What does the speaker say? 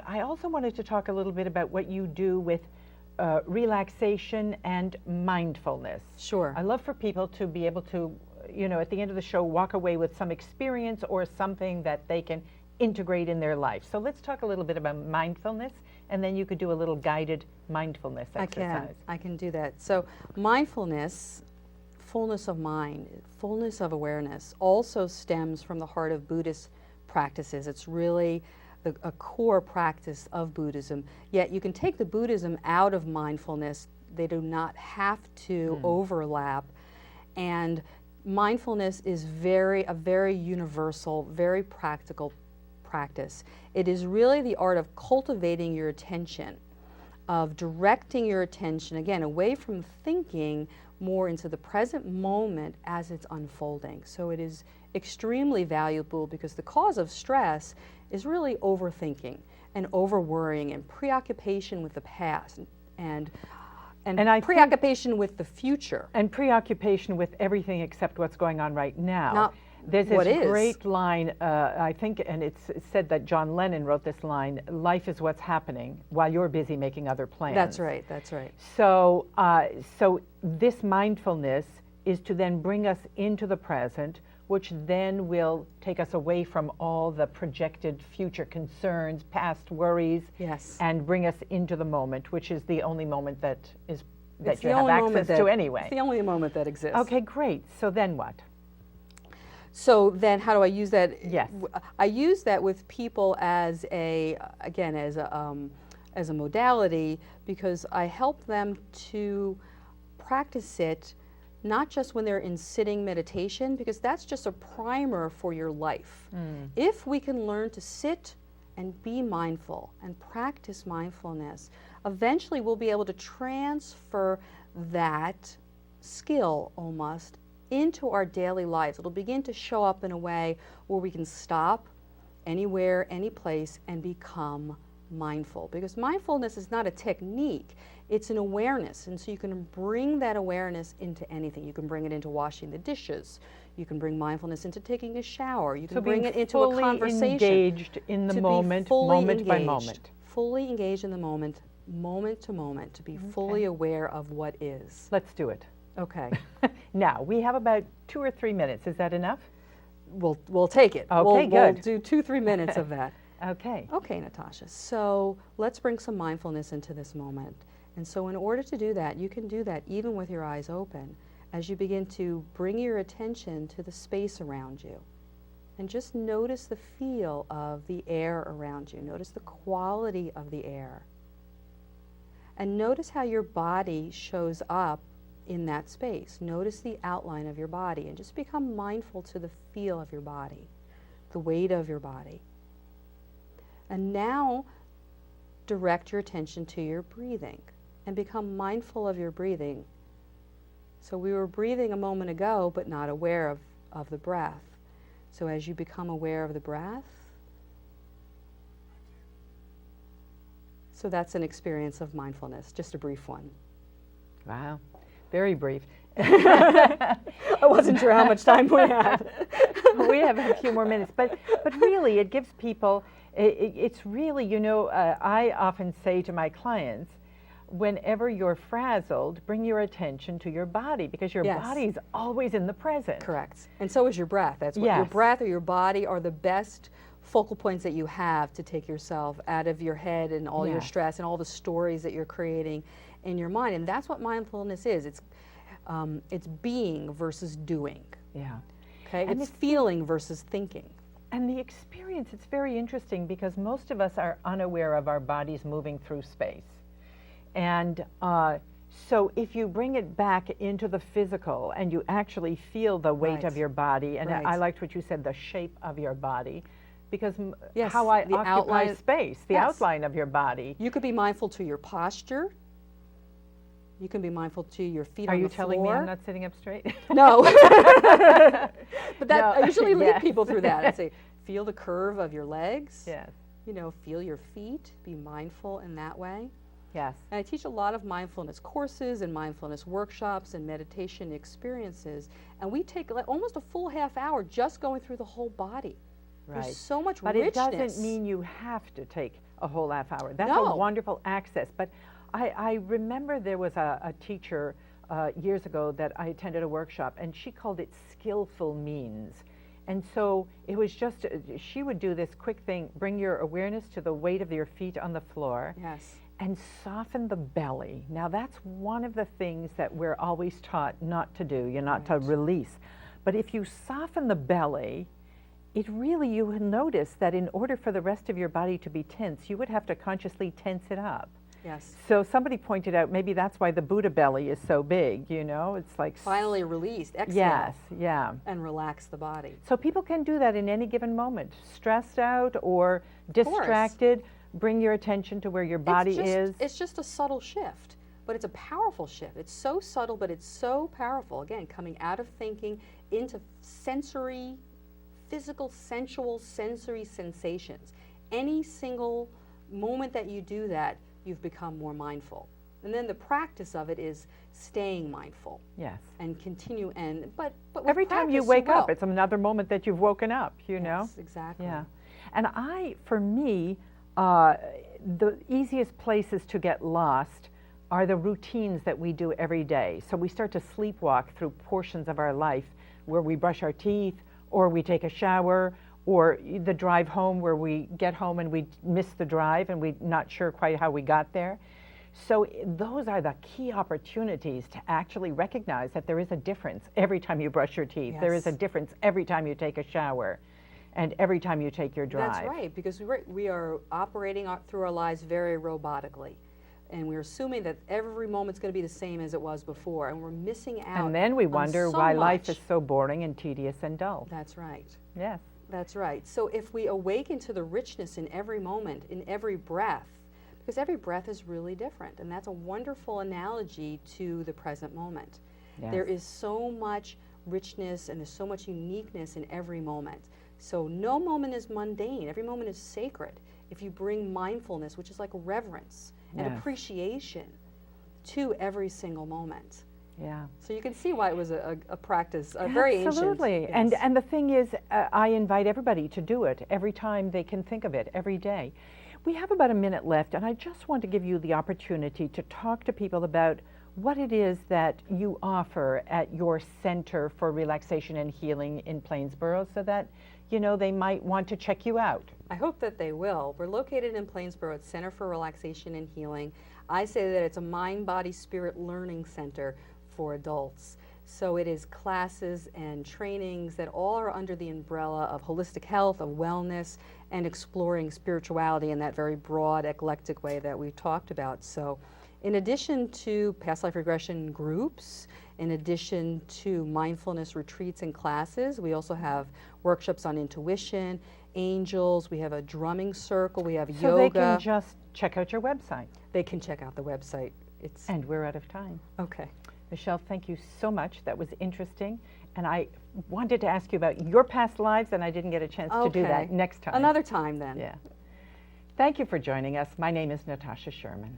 that, I also wanted to talk a little bit about what you do with relaxation and mindfulness. Sure. I love for people to be able to, at the end of the show, walk away with some experience or something that they can integrate in their life. So let's talk a little bit about mindfulness, and then you could do a little guided mindfulness exercise. I can do that. So mindfulness, fullness of mind, fullness of awareness, also stems from the heart of Buddhist practices. It's really a core practice of Buddhism. Yet you can take the Buddhism out of mindfulness. They do not have to overlap. And mindfulness is a very universal, very practical practice. It is really the art of cultivating your attention, of directing your attention, again, away from thinking, more into the present moment as it's unfolding. So it is extremely valuable because the cause of stress is really overthinking and over-worrying and preoccupation with the past and preoccupation with the future. And preoccupation with everything except what's going on right now. There's this great line, I think, and it's said that John Lennon wrote this line, life is what's happening while you're busy making other plans. That's right, that's right. So, so this mindfulness is to then bring us into the present, which then will take us away from all the projected future concerns, past worries, and bring us into the moment, which is the only moment that you have access to anyway. It's the only moment that exists. Okay, great. So then what? So then how do I use that? Yes. I use that with people as a modality because I help them to practice it not just when they're in sitting meditation, because that's just a primer for your life. If we can learn to sit and be mindful and practice mindfulness, eventually we'll be able to transfer that skill almost into our daily lives. It'll begin to show up in a way where we can stop anywhere, any place, and become mindful. Because mindfulness is not a technique, it's an awareness. And so you can bring that awareness into anything. You can bring it into washing the dishes. You can bring mindfulness into taking a shower. You can bring it into a conversation. Engaged in the moment, moment by moment. Fully engaged in the moment to moment, to be fully aware of what is. Let's do it. Okay. Now, we have about 2 or 3 minutes. Is that enough? We'll take it. Okay, good. We'll do 2-3 minutes of that. Okay. Okay, Natasha. So let's bring some mindfulness into this moment. And so in order to do that, you can do that even with your eyes open as you begin to bring your attention to the space around you. And just notice the feel of the air around you. Notice the quality of the air. And notice how your body shows up in that space. Notice the outline of your body and just become mindful to the feel of your body, the weight of your body. And now direct your attention to your breathing and become mindful of your breathing. So we were breathing a moment ago, but not aware of the breath. So as you become aware of the breath, so that's an experience of mindfulness, just a brief one. Wow. Very brief. I wasn't sure how much time we had. We have a few more minutes, but really it gives people, it's really, I often say to my clients, whenever you're frazzled, bring your attention to your body, because your body's always in the present. Correct. And so is your breath. That's what your breath or your body are the best focal points that you have to take yourself out of your head and all your stress and all the stories that you're creating in your mind. And that's what mindfulness is. It's being versus doing. Yeah. Okay. And it's feeling versus thinking. And the experience, it's very interesting because most of us are unaware of our bodies moving through space. And so if you bring it back into the physical and you actually feel the weight of your body, and I liked what you said, the shape of your body, because how I occupy space, the outline of your body. You could be mindful to your posture. You can be mindful to your feet on the floor. Are you telling me I'm not sitting up straight? No. But that I usually lead people through that. I say, feel the curve of your legs. Yes. Feel your feet. Be mindful in that way. Yes. And I teach a lot of mindfulness courses and mindfulness workshops and meditation experiences. And we take almost a full half hour just going through the whole body. Right. There's so much but richness. But it doesn't mean you have to take a whole half hour. That's No. a wonderful access. But I remember there was a teacher years ago that I attended a workshop, and she called it skillful means. And so it was just, she would do this quick thing, bring your awareness to the weight of your feet on the floor. Yes. And soften the belly. Now that's one of the things that we're always taught not to do. You're not to release. But if you soften the belly, it really, you will notice that in order for the rest of your body to be tense, you would have to consciously tense it up. Yes. So somebody pointed out, maybe that's why the Buddha belly is so big, you know? It's like... Finally released, exhale. Yes, yeah. And relax the body. So people can do that in any given moment. Stressed out or distracted, bring your attention to where your body is. It's just a subtle shift, but it's a powerful shift. It's so subtle, but it's so powerful. Again, coming out of thinking into sensory, physical, sensual, sensory sensations. Any single moment that you do that, you've become more mindful. And then the practice of it is staying mindful. Yes. And continue, but with every time you practice, wake up, will. it's another moment that you've woken up, you know? Yes, exactly. Yeah. And for me, the easiest places to get lost are the routines that we do every day. So we start to sleepwalk through portions of our life where we brush our teeth, or we take a shower, or the drive home where we get home and we miss the drive and we're not sure quite how we got there. So those are the key opportunities to actually recognize that there is a difference every time you brush your teeth. Yes. There is a difference every time you take a shower and every time you take your drive. That's right, because we are operating through our lives very robotically. And we're assuming that every moment's going to be the same as it was before, and we're missing out. And then we on wonder so why life much. is so boring and tedious and dull. That's right. Yes. That's right. So if we awaken to the richness in every moment, in every breath, because every breath is really different, and that's a wonderful analogy to the present moment. Yes. There is so much richness and there's so much uniqueness in every moment. So no moment is mundane. Every moment is sacred. If you bring mindfulness, which is like reverence and Yes. appreciation to every single moment. Yeah. So you can see why it was a practice, a very ancient. Absolutely. Yes. And the thing is, I invite everybody to do it every time they can think of it, every day. We have about a minute left, and I just want to give you the opportunity to talk to people about what it is that you offer at your Center for Relaxation and Healing in Plainsboro, so that, you know, they might want to check you out. I hope that they will. We're located in Plainsboro at Center for Relaxation and Healing. I say that it's a mind, body, spirit learning center for adults. So it is classes and trainings that all are under the umbrella of holistic health, of wellness, and exploring spirituality in that very broad, eclectic way that we've talked about. So in addition to past life regression groups, in addition to mindfulness retreats and classes, we also have workshops on intuition, angels, we have a drumming circle, we have yoga. So they can just check out your website. They can check out the website. And we're out of time. Okay. Michele, thank you so much. That was interesting. And I wanted to ask you about your past lives, and I didn't get a chance to do that. Next time. Another time then. Yeah. Thank you for joining us. My name is Natasha Sherman.